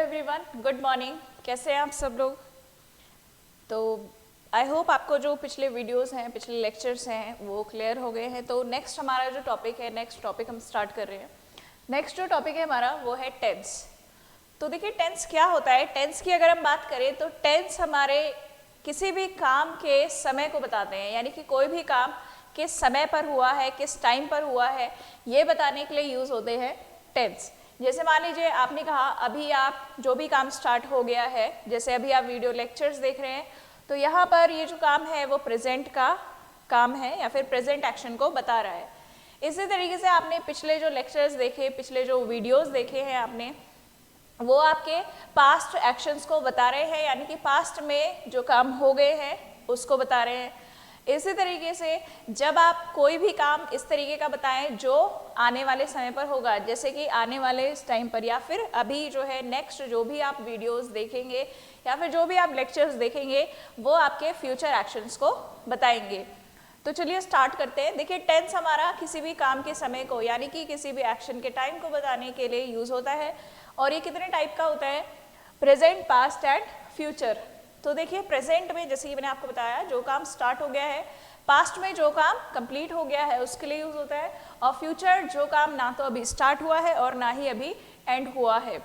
Everyone, good morning. कैसे हैं आप सब लोग? तो आई होप आपको जो पिछले वीडियोस हैं, पिछले लेक्चर्स हैं वो क्लियर हो गए हैं। तो नेक्स्ट हमारा जो टॉपिक है, नेक्स्ट टॉपिक हम स्टार्ट कर रहे हैं। नेक्स्ट जो टॉपिक है हमारा वो है टेंस। तो देखिए टेंस क्या होता है। टेंस की अगर हम बात करें तो टेंस हमारे किसी भी काम के समय को बताते हैं, यानी कि कोई भी काम किस समय पर हुआ है, किस टाइम पर हुआ है, ये बताने के लिए यूज़ होते हैं टेंस। जैसे मान लीजिए आपने कहा अभी आप जो भी काम स्टार्ट हो गया है, जैसे अभी आप वीडियो लेक्चर्स देख रहे हैं, तो यहाँ पर ये जो काम है वो प्रेजेंट का काम है या फिर प्रेजेंट एक्शन को बता रहा है। इसी तरीके से आपने पिछले जो लेक्चर्स देखे, पिछले जो वीडियोस देखे हैं आपने, वो आपके पास्ट एक्शंस को बता रहे हैं, यानी कि पास्ट में जो काम हो गए हैं उसको बता रहे हैं। इसी तरीके से जब आप कोई भी काम इस तरीके का बताएं जो आने वाले समय पर होगा, जैसे कि आने वाले इस टाइम पर या फिर अभी जो है नेक्स्ट जो भी आप वीडियोस देखेंगे या फिर जो भी आप लेक्चर्स देखेंगे वो आपके फ्यूचर एक्शंस को बताएंगे। तो चलिए स्टार्ट करते हैं। देखिए टेंस हमारा किसी भी काम के समय को, यानी कि किसी भी एक्शन के टाइम को बताने के लिए यूज़ होता है। और ये कितने टाइप का होता है? Present, past and future. तो देखिए प्रेजेंट में जैसे कि मैंने आपको बताया जो काम स्टार्ट हो गया है, पास्ट में जो काम कंप्लीट हो गया है उसके लिए यूज़ होता है, और फ्यूचर जो काम ना तो अभी स्टार्ट हुआ है और ना ही अभी एंड हुआ है।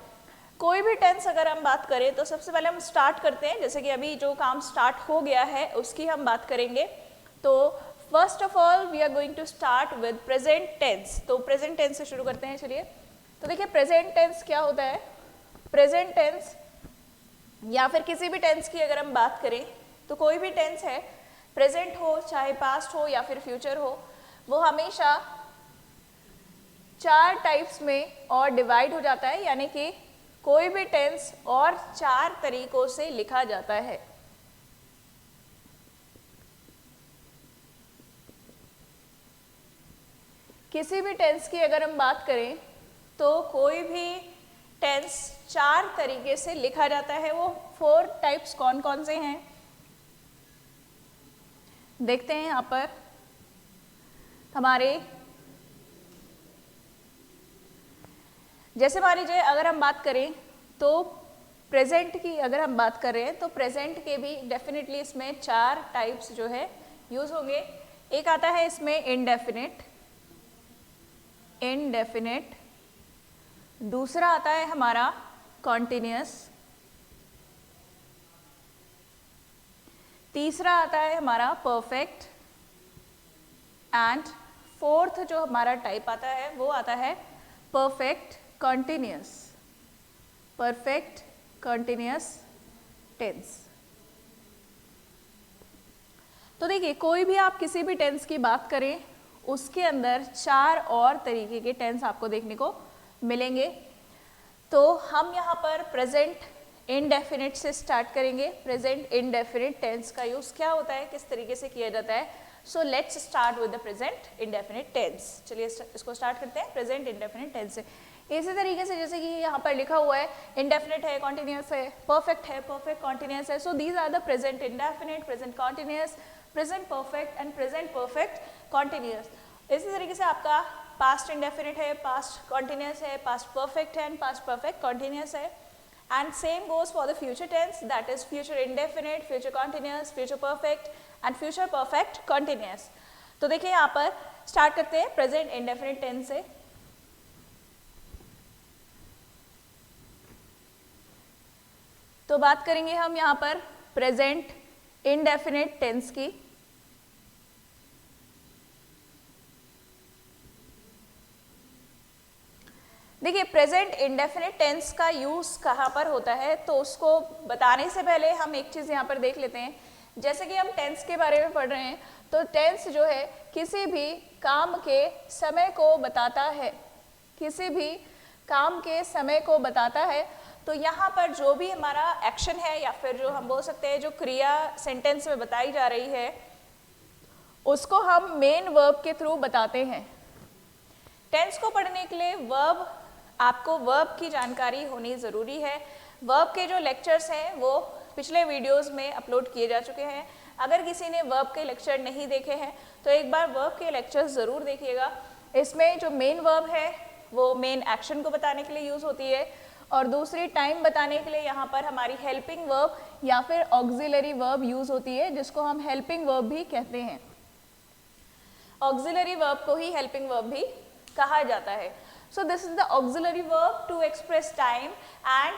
कोई भी टेंस अगर हम बात करें तो सबसे पहले हम स्टार्ट करते हैं, जैसे कि अभी जो काम स्टार्ट हो गया है उसकी हम बात करेंगे। तो first of all we are going to start with present tense. तो प्रेजेंट टेंस से शुरू करते हैं। चलिए तो देखिए प्रेजेंट टेंस क्या होता है। प्रेजेंट टेंस या फिर किसी भी टेंस की अगर हम बात करें तो कोई भी टेंस है, प्रेजेंट हो चाहे पास्ट हो या फिर फ्यूचर हो, वो हमेशा 4 टाइप्स में और डिवाइड हो जाता है, यानी कि कोई भी टेंस और 4 तरीकों से लिखा जाता है। किसी भी टेंस की अगर हम बात करें तो कोई भी टेंस 4 तरीके से लिखा जाता है। वो 4 टाइप्स कौन कौन से हैं देखते हैं यहाँ पर। हमारे जैसे मान लीजिए अगर हम बात करें तो प्रेजेंट की अगर हम बात कर रहे हैं तो प्रेजेंट के भी डेफिनेटली इसमें 4 टाइप्स जो है यूज होंगे। एक आता है इसमें इनडेफिनिट, इनडेफिनिट। दूसरा आता है हमारा कॉन्टिन्यूअस। तीसरा आता है हमारा परफेक्ट। एंड फोर्थ जो हमारा टाइप आता है वो आता है perfect continuous, perfect continuous tense. तो देखिए कोई भी आप किसी भी टेंस की बात करें उसके अंदर 4 और तरीके के टेंस आपको देखने को मिलेंगे। तो हम यहाँ पर प्रेजेंट इनडेफिनिट से स्टार्ट करेंगे। प्रेजेंट इनडेफिनिट टेंस का यूज़ क्या होता है, किस तरीके से किया जाता है। So let's start with the present indefinite tense. चलिए इसको स्टार्ट करते हैं प्रेजेंट इनडेफिनिट टेंस से। इसी तरीके से जैसे कि यहाँ पर लिखा हुआ है इनडेफिनिट है, कॉन्टिन्यूअस है, परफेक्ट है, परफेक्ट कॉन्टिन्यूअस है। So these are the present indefinite, present continuous, present perfect and present perfect continuous. इसी तरीके से आपका पास्ट इंडेफिनिट है, पास्ट कॉन्टिन्यूअस है, पास्ट परफेक्ट है एंड पास्ट परफेक्ट कॉन्टिन्यूअस है। And same goes for the future tense, that is future indefinite, future continuous, future perfect and future perfect continuous. तो देखिए यहाँ पर स्टार्ट करते हैं प्रेजेंट इंडेफिनिट टेंस से। तो बात करेंगे हम यहाँ पर प्रेजेंट इंडेफिनिट टेंस की। देखिए प्रेजेंट इंडेफिनिट टेंस का यूज़ कहाँ पर होता है, तो उसको बताने से पहले हम एक चीज़ यहाँ पर देख लेते हैं। जैसे कि हम टेंस के बारे में पढ़ रहे हैं तो टेंस जो है किसी भी काम के समय को बताता है, किसी भी काम के समय को बताता है। तो यहाँ पर जो भी हमारा एक्शन है या फिर जो हम बोल सकते हैं जो क्रिया सेंटेंस में बताई जा रही है उसको हम मेन वर्ब के थ्रू बताते हैं। टेंस को पढ़ने के लिए वर्ब, आपको वर्ब की जानकारी होनी ज़रूरी है। वर्ब के जो लेक्चर्स हैं वो पिछले वीडियोस में अपलोड किए जा चुके हैं। अगर किसी ने वर्ब के लेक्चर नहीं देखे हैं तो एक बार वर्ब के लेक्चर्स ज़रूर देखिएगा। इसमें जो मेन वर्ब है वो मेन एक्शन को बताने के लिए यूज़ होती है, और दूसरी टाइम बताने के लिए यहाँ पर हमारी हेल्पिंग वर्ब या फिर ऑक्सिलरी वर्ब यूज होती है, जिसको हम हेल्पिंग वर्ब भी कहते हैं। ऑक्सिलरी वर्ब को ही हेल्पिंग वर्ब भी कहा जाता है। So this is the auxiliary verb to express time and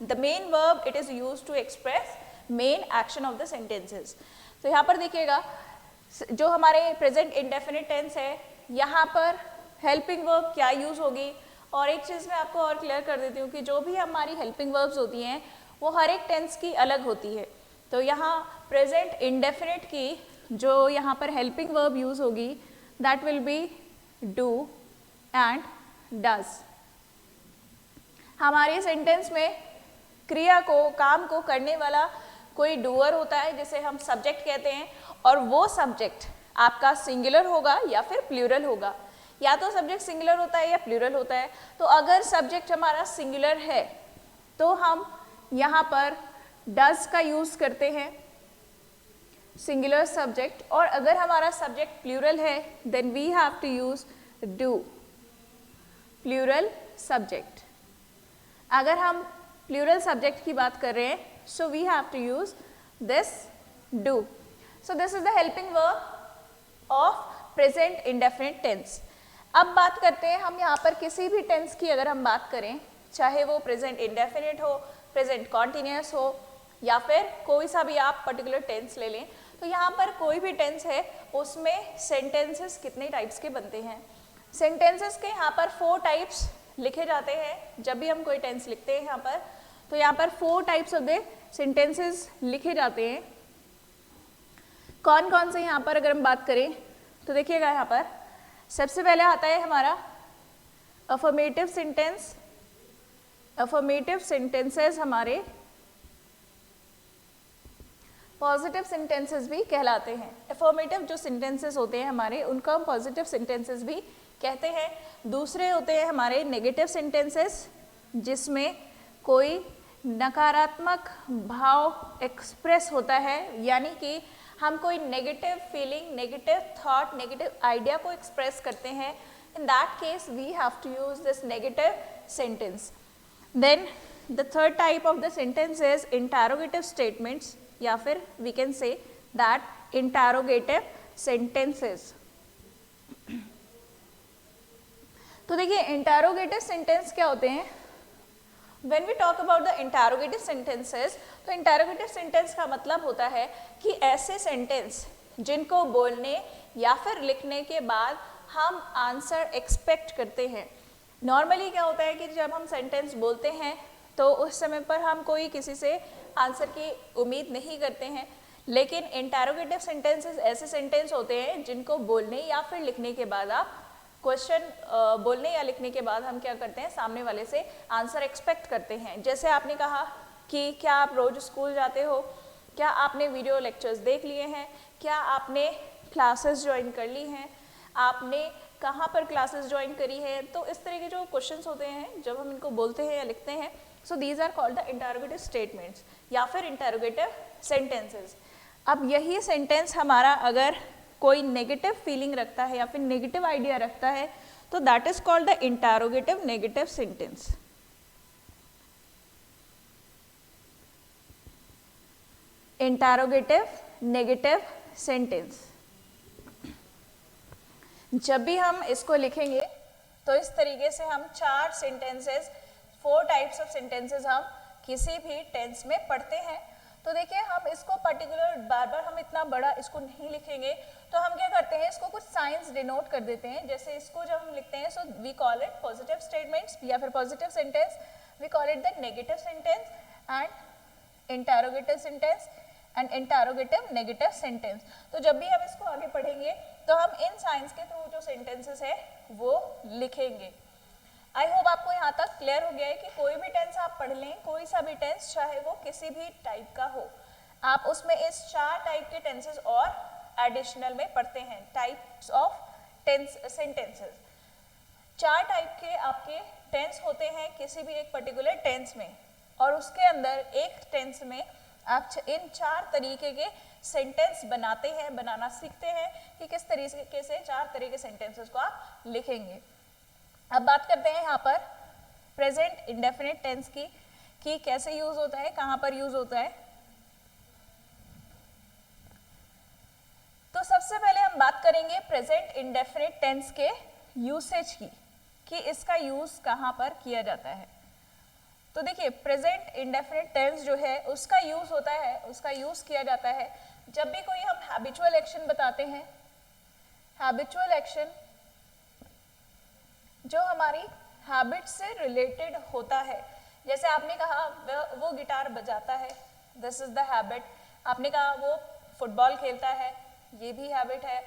the main verb it is use to express main action of the sentences. तो यहाँ पर देखिएगा जो हमारे प्रेजेंट इंडेफिनिट टेंस है, यहाँ पर हेल्पिंग वर्ब क्या यूज होगी। और एक चीज़ मैं आपको और क्लियर कर देती हूँ कि जो भी हमारी हेल्पिंग वर्ब्स होती हैं वो हर एक टेंस की अलग होती है। तो यहाँ प्रेजेंट इंडेफिनिट की जो यहाँ पर हेल्पिंग वर्ब यूज होगी that will be do and does. हमारे सेंटेंस में क्रिया को, काम को करने वाला कोई डूअर होता है जिसे हम सब्जेक्ट कहते हैं, और वो सब्जेक्ट आपका सिंगुलर होगा या फिर प्लूरल होगा। या तो सब्जेक्ट सिंगुलर होता है या प्लूरल होता है। तो अगर सब्जेक्ट हमारा सिंगुलर है तो हम यहाँ पर डज का यूज करते हैं, सिंगुलर सब्जेक्ट, और अगर हमारा सब्जेक्ट प्लूरल है then we have to use do, plural subject. अगर हम प्लूरल सब्जेक्ट की बात कर रहे हैं so we have to use this do. So this is the helping verb of present indefinite tense. अब बात करते हैं हम यहाँ पर किसी भी टेंस की अगर हम बात करें, चाहे वो प्रेजेंट इंडेफिनिट हो, प्रेजेंट कॉन्टिन्यूस हो, या फिर कोई सा भी आप पर्टिकुलर टेंस ले लें, तो यहाँ पर कोई भी टेंस है उसमें सेंटेंसेस कितने टाइप्स के बनते हैं। सेंटेंसेस के यहाँ पर 4 टाइप्स लिखे जाते हैं। जब भी हम कोई टेंस लिखते हैं यहाँ पर, तो यहाँ पर 4 टाइप्स ऑफ द सेंटेंसेस लिखे जाते हैं। कौन कौन से यहाँ पर अगर हम बात करें तो देखिएगा, यहाँ पर सबसे पहले आता है हमारा अफर्मेटिव सेंटेंस। अफर्मेटिव सेंटेंसेस हमारे पॉजिटिव सेंटेंसेस भी कहलाते हैं। अफर्मेटिव जो सेंटेंसेस होते हैं हमारे, उनको हम पॉजिटिव सेंटेंसेस भी कहते हैं। दूसरे होते हैं हमारे नेगेटिव सेंटेंसेस, जिसमें कोई नकारात्मक भाव एक्सप्रेस होता है, यानी कि हम कोई negative feeling, negative thought, negative idea को एक्सप्रेस करते हैं। In that case we have to use this negative sentence. Then the third type of the sentence is interrogative statements, या फिर we can say that interrogative sentences. तो देखिए interrogative sentence क्या होते हैं। When we talk about the interrogative sentences, तो interrogative sentence का मतलब होता है कि ऐसे सेंटेंस जिनको बोलने या फिर लिखने के बाद हम आंसर एक्सपेक्ट करते हैं। नॉर्मली क्या होता है कि जब हम सेंटेंस बोलते हैं तो उस समय पर हम कोई किसी से आंसर की उम्मीद नहीं करते हैं, लेकिन इंटरोगेटिव सेंटेंसेस ऐसे सेंटेंस होते हैं जिनको बोलने या फिर लिखने के बाद आप क्वेश्चन बोलने या लिखने के बाद हम क्या करते हैं, सामने वाले से आंसर एक्सपेक्ट करते हैं। जैसे आपने कहा कि क्या आप रोज स्कूल जाते हो, क्या आपने वीडियो लेक्चर्स देख लिए हैं, क्या आपने क्लासेस ज्वाइन कर ली हैं, आपने कहाँ पर क्लासेस ज्वाइन करी है। तो इस तरह के जो क्वेश्चंस होते हैं जब हम इनको बोलते हैं या लिखते हैं, so these are called the interrogative statements या फिर इंटरोगेटिव सेंटेंसेस। अब यही सेंटेंस हमारा अगर कोई नेगेटिव फीलिंग रखता है या फिर नेगेटिव आइडिया रखता है तो that is called the interrogative negative sentence. Interrogative negative sentence. जब भी हम इसको लिखेंगे तो इस तरीके से हम 4 सेंटेंसेस, 4 टाइप्स ऑफ सेंटेंसेस हम किसी भी टेंस में पढ़ते हैं। तो देखिए हम इसको पर्टिकुलर बार बार हम इतना बड़ा इसको नहीं लिखेंगे, तो हम क्या करते हैं, इसको कुछ साइंस डिनोट कर देते हैं। जैसे इसको जब हम लिखते हैं so we call it positive statements या फिर positive sentence, we call it the negative sentence and interrogative sentence and interrogative negative sentence. तो जब भी हम इसको आगे पढ़ेंगे तो हम इन साइंस के थ्रू जो सेंटेंसेस है वो लिखेंगे। आई होप आपको यहाँ तक क्लियर हो गया है कि कोई भी टेंस आप पढ़ लें, कोई सा भी टेंस चाहे वो किसी भी टाइप का हो, आप उसमें इस 4 टाइप के टेंसेस और एडिशनल में पढ़ते हैं। Types of tense sentences, 4 type के आपके टेंस होते हैं किसी भी एक पर्टिकुलर टेंस में, और उसके अंदर एक टेंस में आप इन 4 तरीके के सेंटेंस बनाते हैं, बनाना सीखते हैं कि किस तरीके से 4 तरह के सेंटेंसेस को आप लिखेंगे। अब बात करते हैं यहाँ पर प्रेजेंट इंडेफिनिट टेंस की कि कैसे यूज होता है, कहाँ पर यूज होता है। तो सबसे पहले हम बात करेंगे प्रेजेंट इंडेफिनिट टेंस के यूसेज की कि इसका यूज कहाँ पर किया जाता है। तो देखिए प्रेजेंट इंडेफिनिट टेंस जो है उसका यूज होता है, उसका यूज किया जाता है जब भी कोई हम हैबिचुअल एक्शन बताते हैं। हैबिचुअल एक्शन जो हमारी हैबिट से रिलेटेड होता है, जैसे आपने कहा वो गिटार बजाता है, दिस इज द हैबिट। आपने कहा वो फुटबॉल खेलता है, ये भी हैबिट है।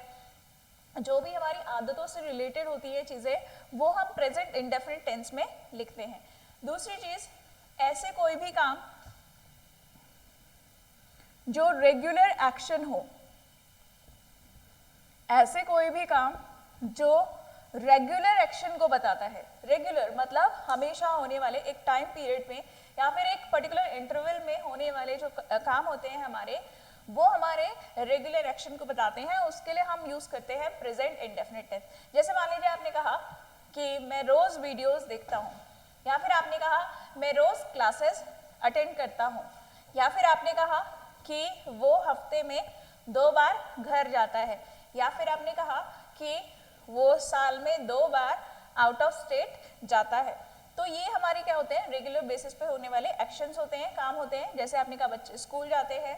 जो भी हमारी आदतों से रिलेटेड होती है चीज़ें, वो हम प्रेजेंट इंडेफिनिट टेंस में लिखते हैं। दूसरी चीज़, ऐसे कोई भी काम जो रेगुलर एक्शन हो, ऐसे कोई भी काम जो रेगुलर एक्शन को बताता है। रेगुलर मतलब हमेशा होने वाले, एक टाइम पीरियड में या फिर एक पर्टिकुलर इंटरवल में होने वाले जो काम होते हैं हमारे, वो हमारे रेगुलर एक्शन को बताते हैं। उसके लिए हम यूज करते हैं प्रेजेंट इंडेफिनिट टेंस। जैसे मान लीजिए आपने कहा कि मैं रोज वीडियोस देखता हूँ, या फिर आपने कहा मैं रोज क्लासेस अटेंड करता हूँ, या फिर आपने कहा कि वो हफ्ते में 2 बार घर जाता है, या फिर आपने कहा कि वो साल में 2 बार आउट ऑफ स्टेट जाता है। तो ये हमारे क्या होते हैं, रेगुलर बेसिस पे होने वाले एक्शंस होते हैं, काम होते हैं। जैसे आपने कहा बच्चे स्कूल जाते हैं,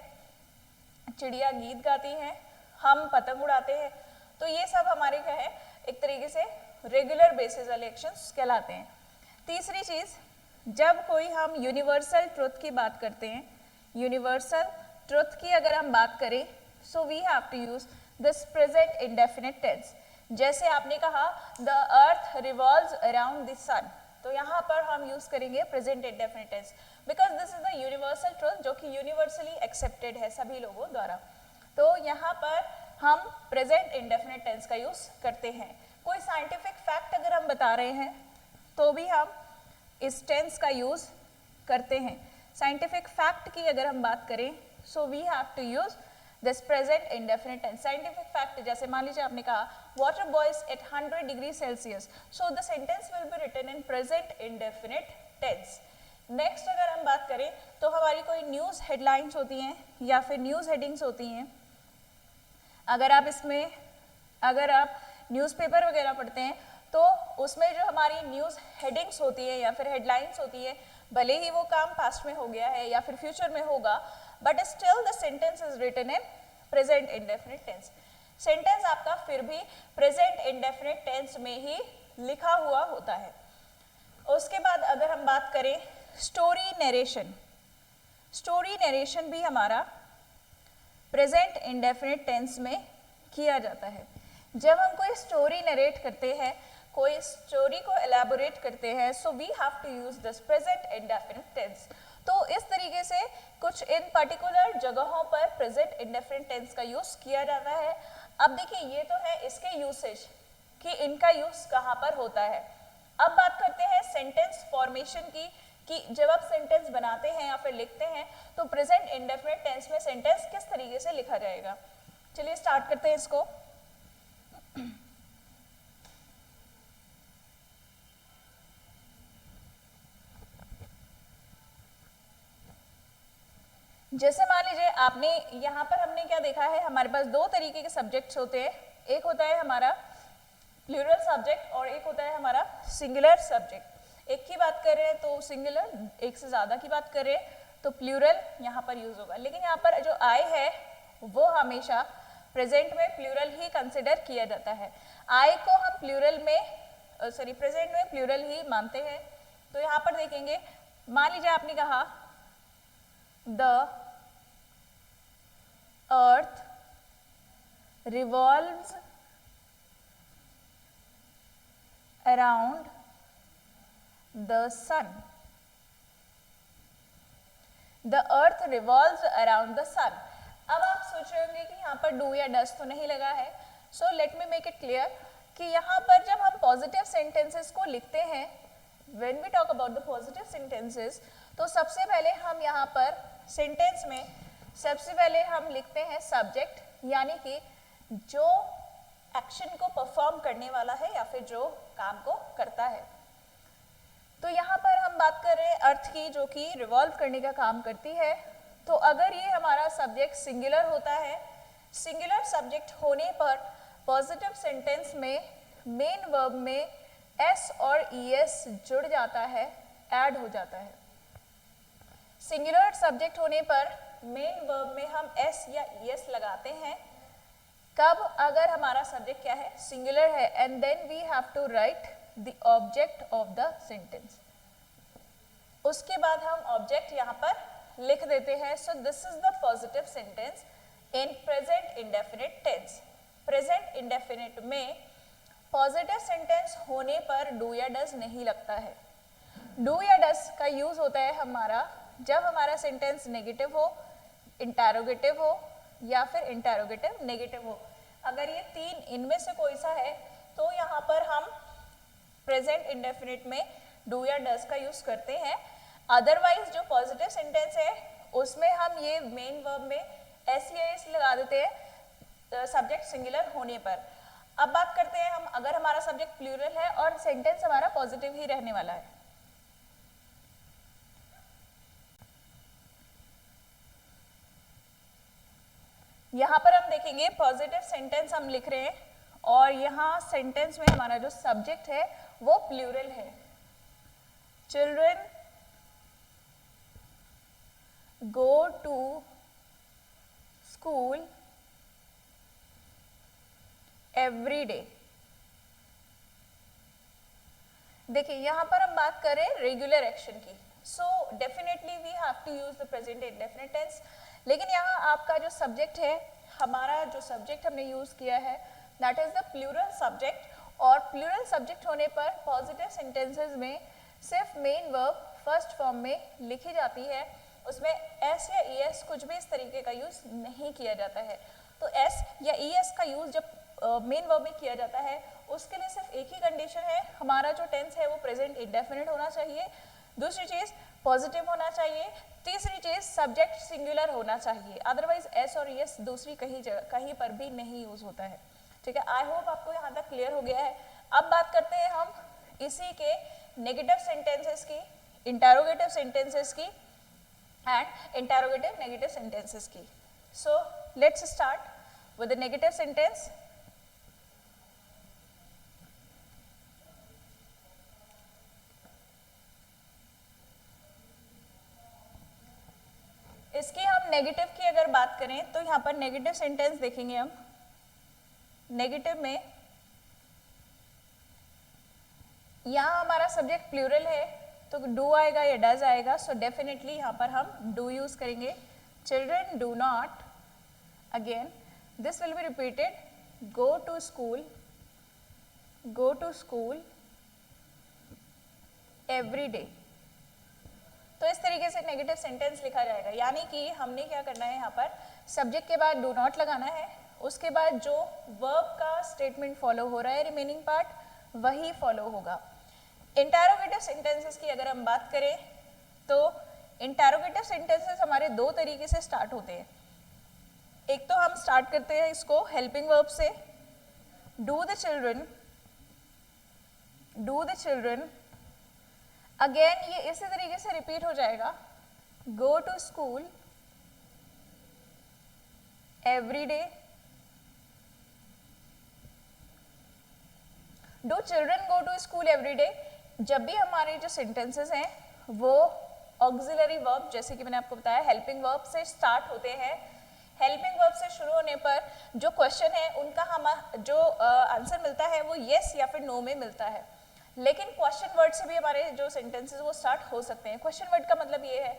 चिड़िया गीत गाती हैं, हम पतंग उड़ाते हैं। तो ये सब हमारे क्या है, एक तरीके से रेगुलर बेसिस वाले एक्शंस कहलाते हैं। तीसरी चीज, जब कोई हम यूनिवर्सल ट्रुथ की बात करते हैं, यूनिवर्सल ट्रुथ की अगर हम बात करें, so we have to use this present indefinite tense. जैसे आपने कहा the earth revolves around the sun, तो यहाँ पर हम यूज करेंगे present indefinite tense, because this is the universal truth जो कि यूनिवर्सली एक्सेप्टेड है सभी लोगों द्वारा। तो यहाँ पर हम प्रेजेंट इंडेफिनिट टेंस का यूज करते हैं। कोई साइंटिफिक फैक्ट अगर हम बता रहे हैं तो भी हम इस टेंस का यूज करते हैं। साइंटिफिक फैक्ट की अगर हम बात करें, so we have to use this present indefinite tense. Scientific fact जैसे मान लीजिए आपने कहा water boils at 100 degree Celsius, so the sentence will be written in present indefinite tense. Next अगर हम बात करें तो हमारी कोई न्यूज़ हेडलाइंस होती हैं या फिर न्यूज़ हेडिंग्स होती हैं। अगर आप न्यूज़पेपर वगैरह पढ़ते हैं तो उसमें जो हमारी न्यूज़ हेडिंग्स होती है या फिर हेडलाइंस होती है, भले ही वो काम पास्ट में हो गया है या फिर फ्यूचर में होगा, but still the sentence is written in present indefinite tense. Sentence आपका फिर भी प्रेजेंट इंडेफिनिट टेंस में ही लिखा हुआ होता है। उसके बाद अगर हम बात करें स्टोरी नरेशन, स्टोरी नरेशन भी हमारा प्रेजेंट इंडेफिनिट टेंस में किया जाता है। जब हम कोई स्टोरी नरेट करते हैं, कोई स्टोरी को एलैबोरेट करते हैं, so we have to use this present indefinite tense. तो इस तरीके से कुछ इन पर्टिकुलर जगहों पर प्रेजेंट इंडेफिनिट टेंस का यूज किया जाता है। अब देखिए ये तो है इसके यूसेज कि इनका यूज कहाँ पर होता है। अब बात करते हैं सेंटेंस फॉर्मेशन की कि जब आप सेंटेंस बनाते हैं या फिर लिखते हैं तो प्रेजेंट इंडेफिनिट टेंस में सेंटेंस किस तरीके से लिखा जाएगा। चलिए स्टार्ट करते हैं इसको। जैसे मान लीजिए आपने यहाँ पर हमने क्या देखा है, हमारे पास 2 तरीके के सब्जेक्ट्स होते हैं। एक होता है हमारा प्लूरल सब्जेक्ट और एक होता है हमारा सिंगुलर सब्जेक्ट। एक की बात कर रहे हैं तो सिंगुलर, एक से ज़्यादा की बात कर रहे हैं तो प्लूरल यहाँ पर यूज होगा। लेकिन यहाँ पर जो आई है वो हमेशा प्रेजेंट में प्लूरल ही कंसिडर किया जाता है। आई को हम प्लूरल में प्रेजेंट में प्लूरल ही मानते हैं। तो यहाँ पर देखेंगे, मान लीजिए आपने कहा the earth revolves around the sun. The earth revolves around the sun. अब आप सोच रहे होंगे कि यहाँ पर डू या डस तो नहीं लगा है। So let me make it clear कि यहाँ पर जब हम पॉजिटिव सेंटेंसेस को लिखते हैं, when we talk about the positive sentences, तो सबसे पहले हम यहाँ पर सेंटेंस में सबसे पहले हम लिखते हैं सब्जेक्ट, यानी कि जो एक्शन को परफॉर्म करने वाला है या फिर जो काम को करता है। तो यहाँ पर हम बात कर रहे हैं अर्थ की, जो कि रिवॉल्व करने का काम करती है। तो अगर ये हमारा सब्जेक्ट सिंगुलर होता है, सिंगुलर सब्जेक्ट होने पर पॉजिटिव सेंटेंस में मेन वर्ब में एस और ईएस जुड़ जाता है, ऐड हो जाता है। सिंगुलर सब्जेक्ट होने पर मेन वर्ब में हम एस या ईएस लगाते हैं कब? अगर हमारा सब्जेक्ट क्या है? सिंगुलर है। And then we have to write the object of the sentence. उसके बाद हम ऑब्जेक्ट यहाँ पर लिख देते हैं। So this is the positive sentence in present indefinite tense. Present indefinite में पॉजिटिव सेंटेंस होने पर डू या डज नहीं लगता है। डू या डज का यूज होता है हमारा जब हमारा सेंटेंस नेगेटिव हो, इंटरोगेटिव हो या फिर इंटरोगेटिव नेगेटिव हो। अगर ये तीन इनमें से कोई सा है तो यहाँ पर हम प्रेजेंट इंडेफिनिट में डू या डज का यूज करते हैं। अदरवाइज जो पॉजिटिव सेंटेंस है उसमें हम ये मेन वर्ब में एस या एस लगा देते हैं सब्जेक्ट सिंगुलर होने पर। अब बात करते हैं हम, अगर हमारा सब्जेक्ट प्लूरल है और सेंटेंस हमारा पॉजिटिव ही रहने वाला है। यहाँ पर हम देखेंगे पॉजिटिव सेंटेंस हम लिख रहे हैं और यहाँ सेंटेंस में हमारा जो सब्जेक्ट है वो प्लूरल है। Children go to school every day. देखिए यहाँ पर हम बात करें रेगुलर एक्शन की। So definitely we have to use the present indefinite tense. लेकिन यहाँ आपका जो सब्जेक्ट है, हमारा जो सब्जेक्ट हमने यूज किया है that is the plural subject. और प्लूरल सब्जेक्ट होने पर पॉजिटिव सेंटेंसेस में सिर्फ मेन वर्ब फर्स्ट फॉर्म में लिखी जाती है, उसमें एस या ईएस कुछ भी इस तरीके का यूज नहीं किया जाता है। तो एस या ईएस का यूज जब मेन वर्ब में किया जाता है उसके लिए सिर्फ एक ही कंडीशन है, हमारा जो टेंस है वो प्रेजेंट इंडेफिनिट होना चाहिए। दूसरी चीज पॉजिटिव होना चाहिए। तीसरी चीज सब्जेक्ट सिंगुलर होना चाहिए। अदरवाइज एस और ईएस दूसरी कहीं पर भी नहीं यूज होता है। ठीक है, आई होप आपको यहाँ तक क्लियर हो गया है। अब बात करते हैं हम इसी के नेगेटिव सेंटेंसेस की, इंटरोगेटिव सेंटेंसेस की एंड इंटरोगेटिव नेगेटिव सेंटेंसेस की। सो let's start with the negative sentence. इसकी हम नेगेटिव की अगर बात करें तो यहाँ पर नेगेटिव सेंटेंस देखेंगे हम। नेगेटिव में यहाँ हमारा सब्जेक्ट प्लूरल है तो डू आएगा या डज आएगा। सो डेफिनेटली यहाँ पर हम डू यूज करेंगे। Children do not, again this will be repeated, go to school, go to school every day. तो इस तरीके से नेगेटिव सेंटेंस लिखा जाएगा। यानी कि हमने क्या करना है, यहाँ पर सब्जेक्ट के बाद डू नॉट लगाना है, उसके बाद जो वर्ब का स्टेटमेंट फॉलो हो रहा है रिमेनिंग पार्ट वही फॉलो होगा। इंटरोगेटिव सेंटेंसेस की अगर हम बात करें तो इंटरोगेटिव सेंटेंसेस हमारे दो तरीके से स्टार्ट होते हैं। एक तो हम स्टार्ट करते हैं इसको हेल्पिंग वर्ब से, do the children, do the children. Again ये इसी तरीके से रिपीट हो जाएगा, go to school every day, do children go to school every day. जब भी हमारे जो सेंटेंसेस हैं वो ऑक्सिलरी वर्ब, जैसे कि मैंने आपको बताया हेल्पिंग वर्ब से स्टार्ट होते हैं, हेल्पिंग वर्ब से शुरू होने पर जो क्वेश्चन है उनका हम जो आंसर मिलता है वो येस या फिर नो में मिलता है। लेकिन क्वेश्चन वर्ड से भी हमारे जो सेंटेंसेस वो स्टार्ट हो सकते हैं। क्वेश्चन वर्ड का मतलब ये है,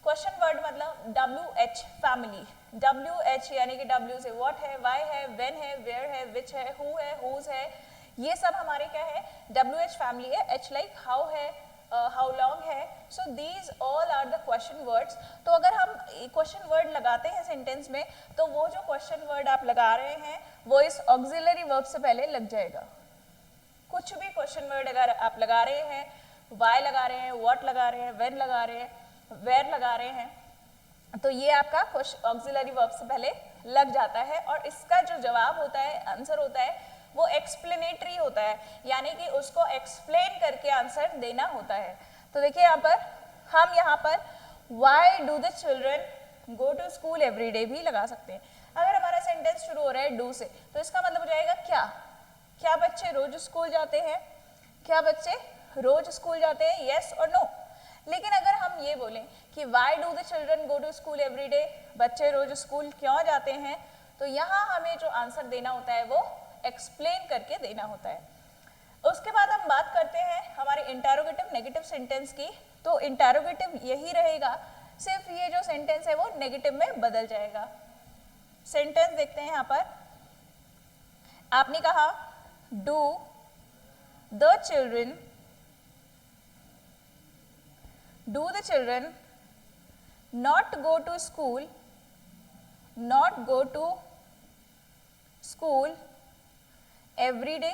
क्वेश्चन वर्ड मतलब WH फैमिली, WH यानी कि W से व्हाट है, व्हाई है, व्हेन है, वेयर है, विच है, हु है, हुज है, ये सब हमारे क्या है WH फैमिली है। H लाइक हाउ है, हाउ लॉन्ग है। So these all are the question words. तो अगर हम क्वेश्चन वर्ड लगाते हैं सेंटेंस में तो वो जो क्वेश्चन वर्ड आप लगा रहे हैं वो इस ऑक्सिलरी वर्ब से पहले लग जाएगा। कुछ भी क्वेश्चन वर्ड अगर आप लगा रहे हैं, वाई लगा रहे हैं, व्हाट लगा रहे हैं, व्हेन लगा रहे हैं, वेयर लगा रहे हैं, तो ये आपका ऑक्सिलरी वर्ब से पहले लग जाता है और इसका जो जवाब होता है, आंसर होता है, वो एक्सप्लेनेटरी होता है, यानी कि उसको एक्सप्लेन करके आंसर देना होता है। तो देखिए यहाँ पर हम यहाँ पर why do the children go to school every day भी लगा सकते हैं। अगर हमारा सेंटेंस शुरू हो रहा है डू से, तो इसका मतलब हो जाएगा क्या, क्या बच्चे रोज स्कूल जाते हैं, क्या बच्चे रोज स्कूल जाते हैं, येस और नो। लेकिन अगर हम ये बोलें कि why do the children go to school every day, बच्चे रोज स्कूल क्यों जाते हैं, तो यहाँ हमें जो आंसर देना होता है वो एक्सप्लेन करके देना होता है। उसके बाद हम बात करते हैं हमारे इंटरोगेटिव नेगेटिव सेंटेंस की। तो इंटरोगेटिव यही रहेगा, सिर्फ ये जो सेंटेंस है वो नेगेटिव में बदल जाएगा। सेंटेंस देखते हैं यहाँ पर, आपने कहा do the children not go to school every day।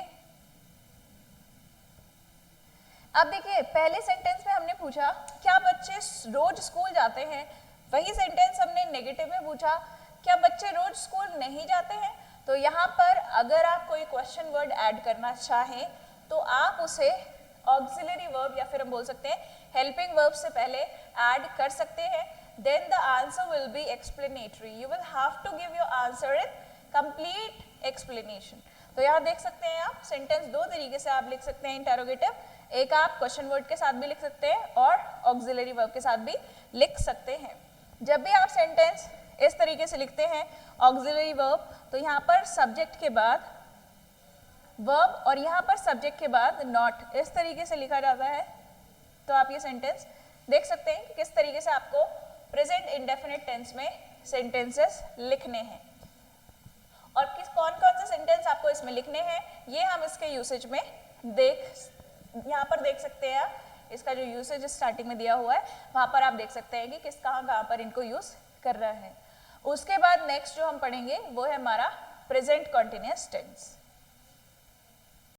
अब देखिए पहले सेंटेंस में हमने पूछा क्या बच्चे रोज स्कूल जाते हैं, वही सेंटेंस हमने नेगेटिव में पूछा क्या बच्चे रोज स्कूल नहीं जाते हैं। तो यहाँ पर अगर आप कोई क्वेश्चन वर्ड ऐड करना चाहें तो आप उसे ऑक्सिलरी वर्ब या फिर हम बोल सकते हैं हेल्पिंग वर्ब से पहले ऐड कर सकते हैं। Then the answer will be explanatory, you will have to give your answer in complete explanation. तो यहाँ देख सकते हैं आप सेंटेंस दो तरीके से आप लिख सकते हैं इंटरोगेटिव, एक आप क्वेश्चन वर्ड के साथ भी लिख सकते हैं और ऑक्सिलरी वर्ब के साथ भी लिख सकते हैं। जब भी आप सेंटेंस इस तरीके से लिखते हैं ऑक्सिलरी वर्ब, तो यहाँ पर सब्जेक्ट के बाद वर्ब और यहाँ पर सब्जेक्ट के बाद नॉट, इस तरीके से लिखा जाता है। तो आप ये सेंटेंस देख सकते हैं कि किस तरीके से आपको प्रेजेंट इंडेफिनिट टेंस में सेंटेंसेस लिखने हैं और कौन कौन से सेंटेंस आपको इसमें लिखने हैं ये हम इसके यूसेज में यहाँ पर देख सकते हैं। इसका जो यूसेज स्टार्टिंग में दिया हुआ है वहाँ पर आप देख सकते हैं कि किस कहाँ पर इनको यूज कर रहा है। उसके बाद नेक्स्ट जो हम पढ़ेंगे वो है हमारा प्रेजेंट कॉन्टिन्यूअस टेंस।